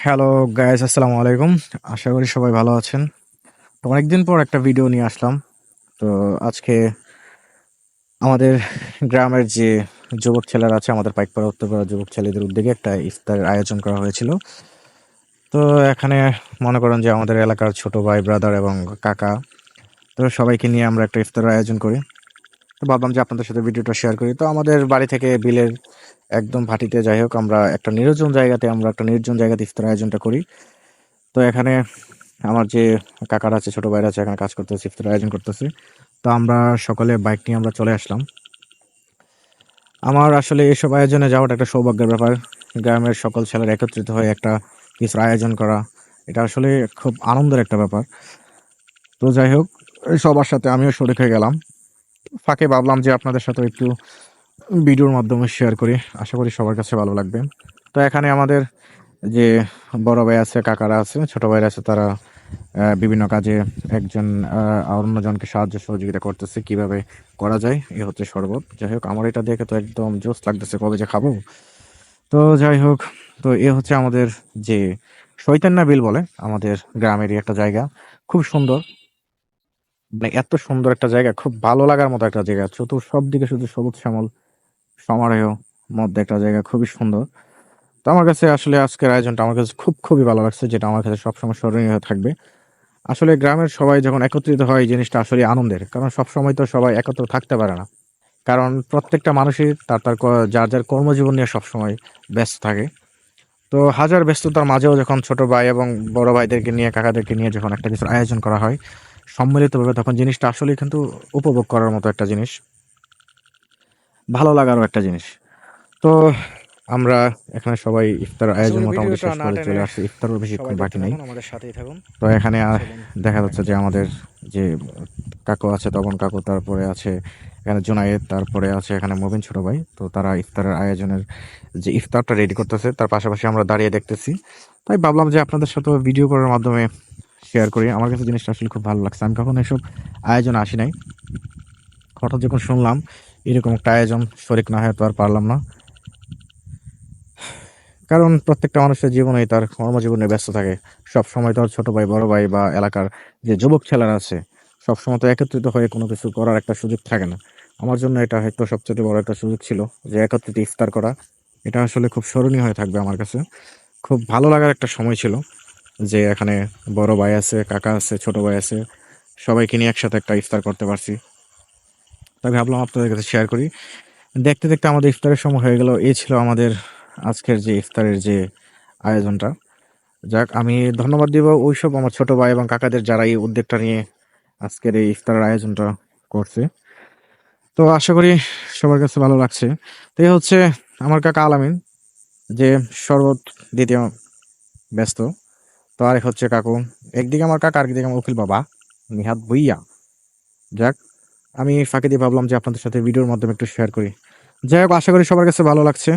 Hello guys, আসসালামু আলাইকুম। আশা করি সবাই ভালো আছেন। তো অনেকদিন পর একটা ভিডিও নিয়ে আসলাম। তো আজকে আমাদের গ্রামের যে যুবক ছেলেরা আছে, আমাদের পাইকপাড়া উত্তরপাড়া যুবক ছেলেদের উদ্যোগে একটা ইফতারের আয়োজন করা হয়েছিল। তো এখানে মনে করেন যে আমাদের এলাকার ছোট ভাই, ব্রাদার এবং কাকা, তো সবাইকে নিয়ে আমরা একটা ইফতারের আয়োজন করি। তো ভাবলাম যে আপনাদের সাথে ভিডিওটা শেয়ার করি। তো আমাদের বাড়ি থেকে বিলের একদম ভাটিতে, যাই হোক, আমরা একটা নির্জন জায়গাতে ইফতার আয়োজনটা করি। তো এখানে আমার যে কাকারা আছে, ছোট ভাইরা আছে, এখানে কাজ করতেছে, ইফতার আয়োজন করতেছে। তো আমরা সকলে বাইক নিয়ে আমরা চলে আসলাম। আমার আসলে এসব আয়োজনে যাওয়াটা একটা সৌভাগ্যের ব্যাপার। গ্রামের সকল ছেলেরা একত্রিত হয়ে একটা কিছুর আয়োজন করা, এটা আসলে খুব আনন্দের একটা ব্যাপার। তো যাই হোক, এই সবার সাথে আমিও শরিক হয়ে গেলাম। ফাঁকে ভাবলাম যে আপনাদের সাথে একটু ভিডিওর মাধ্যমে শেয়ার করি, আশা করি সবার কাছে ভালো লাগবে। তো এখানে আমাদের যে বড় ভাই আছে, কাকারা আছে, ছোট ভাইরা আছে, তারা বিভিন্ন কাজে একজন অন্যজনকে সাহায্য সহযোগিতা করতেছে কিভাবে করা যায়। এ হচ্ছে শরবত। যাই হোক, আমার এটা দেখে তো একদম জোশ লাগতেছে, কবে যে খাবো। তো যাই হোক, তো এ হচ্ছে আমাদের যে শৈতান্না বিল বলে, আমাদের গ্রামেরই একটা জায়গা, খুব সুন্দর। মানে এত সুন্দর একটা জায়গা, খুব ভালো লাগার মতো একটা জায়গা, সব দিকে শুধু সবুজ শ্যামল সমারোহ মধ্যে একটা জায়গা, খুবই সুন্দর। তো আমার কাছে আসলে আজকের আয়োজনটা আমার কাছে খুবই ভালো লাগছে, যেটা আমার কাছে সবসময় স্মরণীয় হয়ে থাকবে। আসলে গ্রামের সবাই যখন একত্রিত হয়, এই জিনিসটা আসলে আনন্দের, কারণ সবসময় তো সবাই একত্র থাকতে পারে না। কারণ প্রত্যেকটা মানুষই যার যার কর্মজীবন নিয়ে সবসময় ব্যস্ত থাকে। তো হাজার ব্যস্ততার মাঝেও যখন ছোট ভাই এবং বড় ভাইদেরকে নিয়ে, কাকাদেরকে নিয়ে যখন একটা কিছুর আয়োজন করা হয় সম্মিলিতভাবে, তখন জিনিসটা আসলেই কিন্তু উপভোগ করার মতো একটা জিনিস, ভালো লাগারও একটা জিনিস। তো আমরা এখানে সবাই ইফতার আশা আয়োজন করি মোটামুটি ভিডিওটা শেষ না করে টেনে চলে আসছে, ইফতারও বেশিক্ষণ সবাই বাকি দেখতে নাই। থাকুন, আমাদের সাথেই থাকুন। তো এখানে চলুন দেখা দেখা যাচ্ছে যাক। যে আমাদের যে কাকু আছে, তপন কাকু, তারপরে আছে এখানে জুনায়েদ, তারপরে আছে এখানে মুবিন ছোট ভাই। তো তারা ইফতারের আয়োজনের যে ইফতারটা রেডি করতেছে, তার পাশাপাশি আমরা দাঁড়িয়ে দেখতেছি। তাই ভাবলাম যে আপনাদের সাথে ভিডিও করার মাধ্যমে শেয়ার করি। আমার কাছে জিনিসটা আসলে খুব ভালো লাগছে, আমি কখনো এসব আয়োজন আসি নাই। হঠাৎ যখন শুনলাম এরকম একটা আয়োজন, শরিক না হয়ে তো আর পারলাম না। কারণ প্রত্যেকটা মানুষের জীবনেই তার কর্মজীবনে ব্যস্ত থাকে। সব সময় তো আর ছোট ভাই, বড় ভাই বা এলাকার যে যুবক ছেলেরা আছে, সবসময় তো একত্রিত হয়ে কোনো কিছু করার একটা সুযোগ থাকে না। আমার জন্য এটা হয়তো সবচেয়ে বড় একটা সুযোগ ছিল, যে একত্রিত ইফতার করা। এটা আসলে খুব স্মরণীয় হয়ে থাকবে আমার কাছে। খুব ভালো লাগার একটা সময় ছিল, যে এখানে বড় ভাই আছে, কাকা আছে, ছোট ভাই আছে, সবাইকে নিয়ে একসাথে একটা ইফতার করতে পারছি। তাই ভাবলাম আপনাদের কাছে শেয়ার করি। দেখতে দেখতে আমাদের ইফতারের সময় হয়ে গেল। এই ছিল আমাদের আজকের যে ইফতারের যে আয়োজনটা। যাক, আমি ধন্যবাদ দিব ওইসব আমার ছোট ভাই এবং কাকাদের, যারা এই উদ্যোগটা নিয়ে আজকের এই ইফতারের আয়োজনটা করছে। তো আশা করি সবার কাছে ভালো লাগছে। তো এই হচ্ছে আমার কাকা আলামিন, যে শরবত দিতে ব্যস্ত। তো আরেক হচ্ছে কাকু, একদিকে আমার কাকা, আরেকদিকে আমার উকিল বাবা নিহাত ভুইয়া। যাক, আমি ফাঁকে দিয়ে ভাবলাম যে আপনাদের সাথে ভিডিওর মাধ্যমে একটু শেয়ার করি। যাই হোক, আশা করি সবার কাছে ভালো লাগছে।